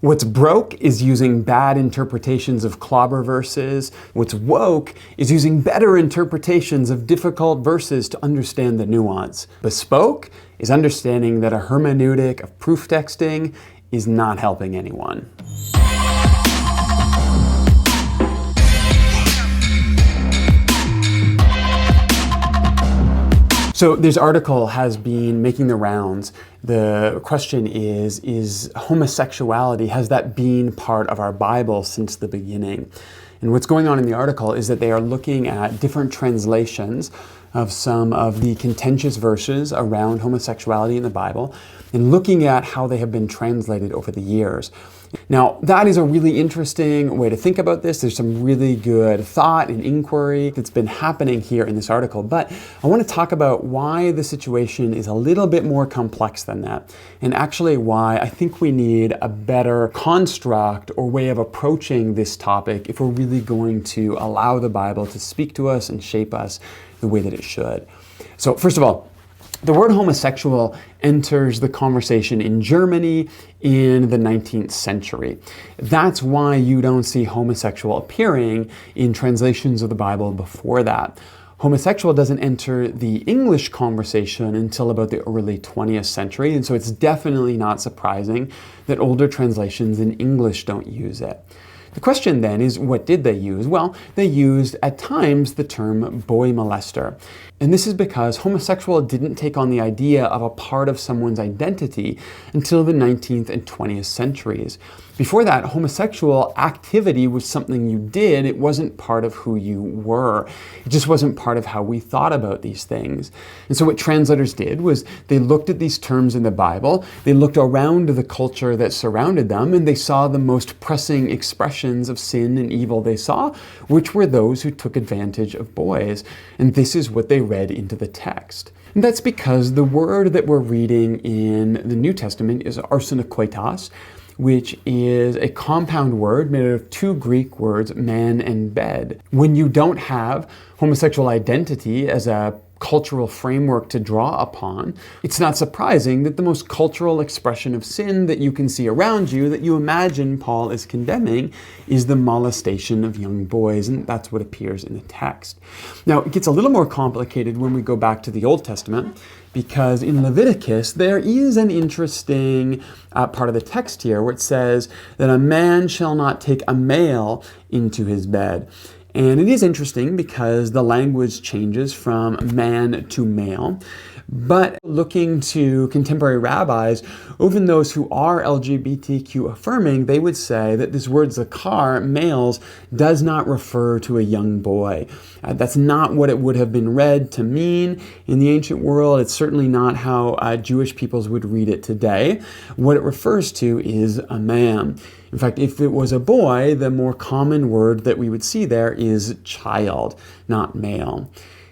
What's broke is using bad interpretations of clobber verses. What's woke is using better interpretations of difficult verses to understand the nuance. Bespoke is understanding that a hermeneutic of proof texting is not helping anyone. So this article has been making the rounds. The question is homosexuality, has that been part of our Bible since the beginning? And what's going on in the article is that they are looking at different translations of some of the contentious verses around homosexuality in the Bible and looking at how they have been translated over the years. Now, that is a really interesting way to think about this. There's some really good thought and inquiry that's been happening here in this article, but I want to talk about why the situation is a little bit more complex than that, and actually why I think we need a better construct or way of approaching this topic if we're really going to allow the Bible to speak to us and shape us the way that it should. So first of all, the word homosexual enters the conversation in Germany in the 19th century. That's why you don't see homosexual appearing in translations of the Bible before that. Homosexual doesn't enter the English conversation until about the early 20th century, and so it's definitely not surprising that older translations in English don't use it. The question then is, what did they use? Well, they used at times the term boy-molester. And this is because homosexual didn't take on the idea of a part of someone's identity until the 19th and 20th centuries. Before that, homosexual activity was something you did. It wasn't part of who you were. It just wasn't part of how we thought about these things. And so what translators did was they looked at these terms in the Bible, they looked around the culture that surrounded them, and they saw the most pressing expressions of sin and evil they saw, which were those who took advantage of boys. And this is what they read into the text. And that's because the word that we're reading in the New Testament is arsenekotais, which is a compound word made out of two Greek words, man and bed. When you don't have homosexual identity as a cultural framework to draw upon, it's not surprising that the most cultural expression of sin that you can see around you, that you imagine Paul is condemning, is the molestation of young boys, and that's what appears in the text. Now, it gets a little more complicated when we go back to the Old Testament, because in Leviticus, there is an interesting part of the text here where it says that a man shall not take a male into his bed. And it is interesting because the language changes from man to male. But looking to contemporary rabbis, even those who are LGBTQ affirming, they would say that this word zakar, males, does not refer to a young boy. That's not what it would have been read to mean in the ancient world. It's certainly not how Jewish peoples would read it today. What it refers to is a man. In fact, if it was a boy, the more common word that we would see there is child, not male.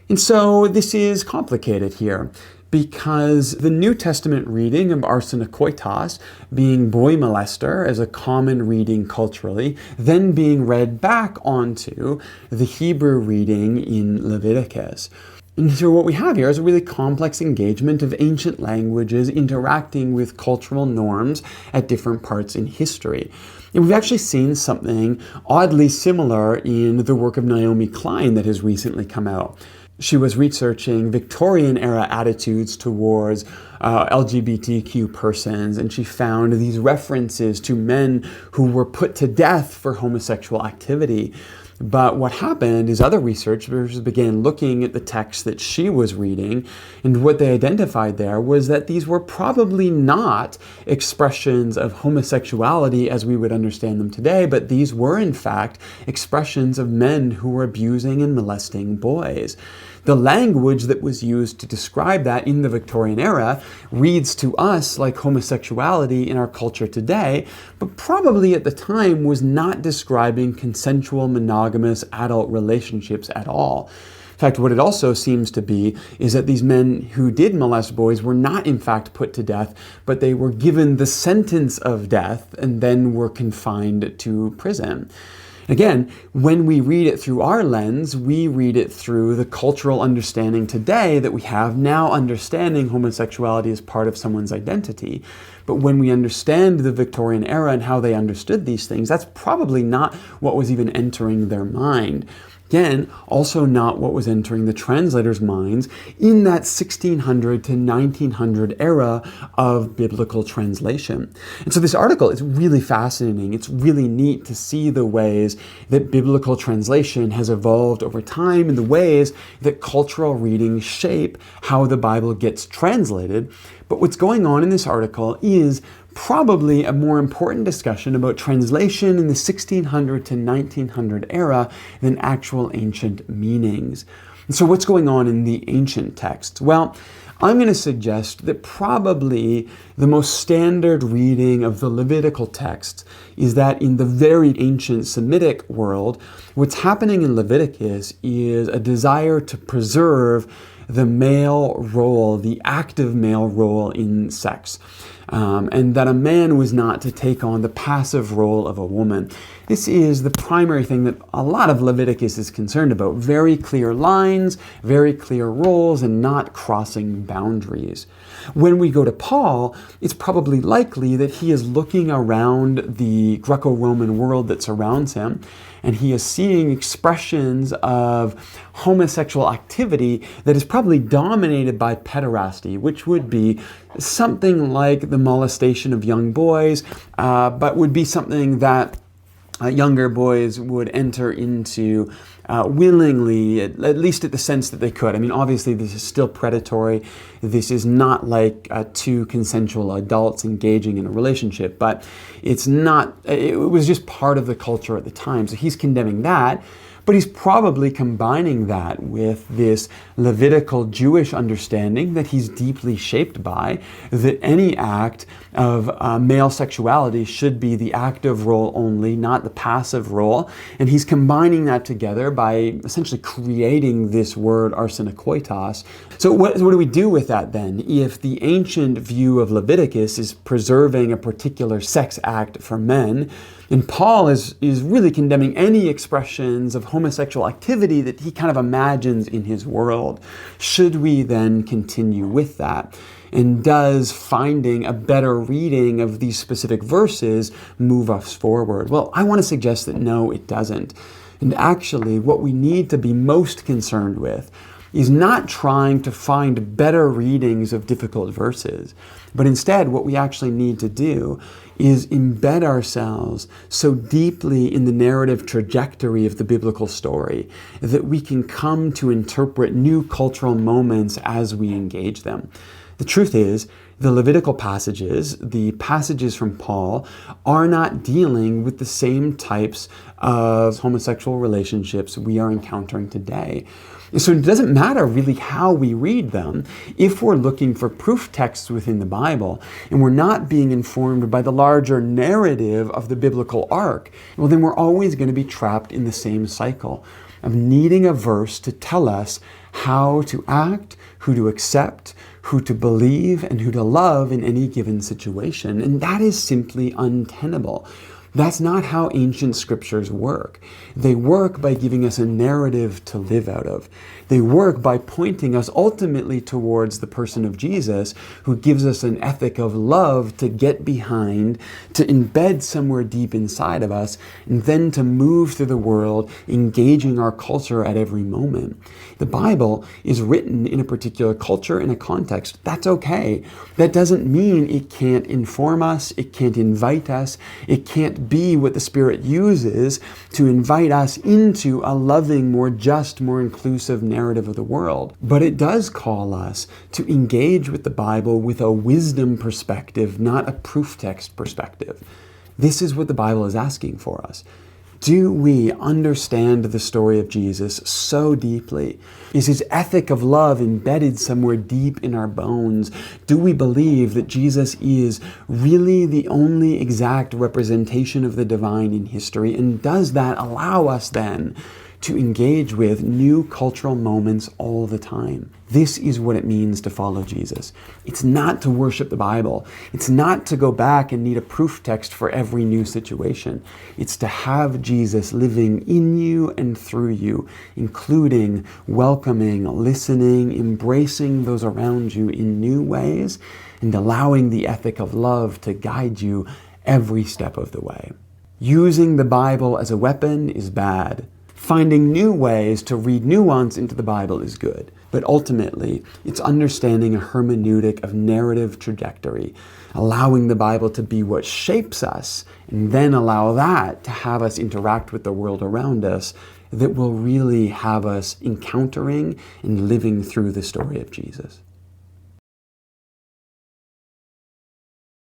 And so this is complicated here because the New Testament reading of arsenekotais, being boy-molester as a common reading culturally, then being read back onto the Hebrew reading in Leviticus. And so what we have here is a really complex engagement of ancient languages interacting with cultural norms at different parts in history. And we've actually seen something oddly similar in the work of Naomi Klein that has recently come out. She was researching Victorian-era attitudes towards LGBTQ persons, and she found these references to men who were put to death for homosexual activity. But what happened is other researchers began looking at the text that she was reading, and what they identified there was that these were probably not expressions of homosexuality as we would understand them today, but these were in fact expressions of men who were abusing and molesting boys. The language that was used to describe that in the Victorian era reads to us like homosexuality in our culture today, but probably at the time was not describing consensual monogamous adult relationships at all. In fact, what it also seems to be is that these men who did molest boys were not in fact put to death, but they were given the sentence of death and then were confined to prison. Again, when we read it through our lens, we read it through the cultural understanding today that we have now understanding homosexuality as part of someone's identity. But when we understand the Victorian era and how they understood these things, that's probably not what was even entering their mind. Again, also not what was entering the translators' minds in that 1600 to 1900 era of biblical translation. And so this article is really fascinating. It's really neat to see the ways that biblical translation has evolved over time and the ways that cultural readings shape how the Bible gets translated. But what's going on in this article is probably a more important discussion about translation in the 1600 to 1900 era than actual ancient meanings. And so what's going on in the ancient texts? Well, I'm going to suggest that probably the most standard reading of the Levitical texts is that in the very ancient Semitic world, what's happening in Leviticus is a desire to preserve the male role, the active male role in sex. And that a man was not to take on the passive role of a woman. This is the primary thing that a lot of Leviticus is concerned about. Very clear lines, very clear roles, and not crossing boundaries. When we go to Paul, it's probably likely that he is looking around the Greco-Roman world that surrounds him, and he is seeing expressions of homosexual activity that is probably dominated by pederasty, which would be something like the molestation of young boys, but would be something that younger boys would enter into willingly, at least at the sense that they could. I mean, obviously, this is still predatory. This is not like two consensual adults engaging in a relationship, but it's not, it was just part of the culture at the time. So he's condemning that. But he's probably combining that with this Levitical Jewish understanding that he's deeply shaped by, that any act of male sexuality should be the active role only, not the passive role. And he's combining that together by essentially creating this word arsenekotais. So what do we do with that then? If the ancient view of Leviticus is preserving a particular sex act for men, and Paul is really condemning any expressions of homosexual activity that he kind of imagines in his world. Should we then continue with that? And does finding a better reading of these specific verses move us forward? Well, I want to suggest that no, it doesn't. And actually, what we need to be most concerned with is not trying to find better readings of difficult verses, but instead what we actually need to do is embed ourselves so deeply in the narrative trajectory of the biblical story that we can come to interpret new cultural moments as we engage them. The truth is, the Levitical passages, the passages from Paul, are not dealing with the same types of homosexual relationships we are encountering today. So it doesn't matter really how we read them. If we're looking for proof texts within the Bible and we're not being informed by the larger narrative of the biblical arc, well, then we're always going to be trapped in the same cycle of needing a verse to tell us how to act, who to accept, who to believe, and who to love in any given situation. And that is simply untenable. That's not how ancient scriptures work. They work by giving us a narrative to live out of. They work by pointing us ultimately towards the person of Jesus, who gives us an ethic of love to get behind, to embed somewhere deep inside of us, and then to move through the world, engaging our culture at every moment. The Bible is written in a particular culture, in a context. That's okay. That doesn't mean it can't inform us, it can't invite us, it can't be what the Spirit uses to invite us into a loving, more just, more inclusive narrative of the world. But it does call us to engage with the Bible with a wisdom perspective, not a proof text perspective. This is what the Bible is asking for us. Do we understand the story of Jesus so deeply? Is his ethic of love embedded somewhere deep in our bones? Do we believe that Jesus is really the only exact representation of the divine in history? And does that allow us then to engage with new cultural moments all the time. This is what it means to follow Jesus. It's not to worship the Bible. It's not to go back and need a proof text for every new situation. It's to have Jesus living in you and through you, including welcoming, listening, embracing those around you in new ways, and allowing the ethic of love to guide you every step of the way. Using the Bible as a weapon is bad. Finding new ways to read nuance into the Bible is good. But ultimately, it's understanding a hermeneutic of narrative trajectory, allowing the Bible to be what shapes us, and then allow that to have us interact with the world around us that will really have us encountering and living through the story of Jesus.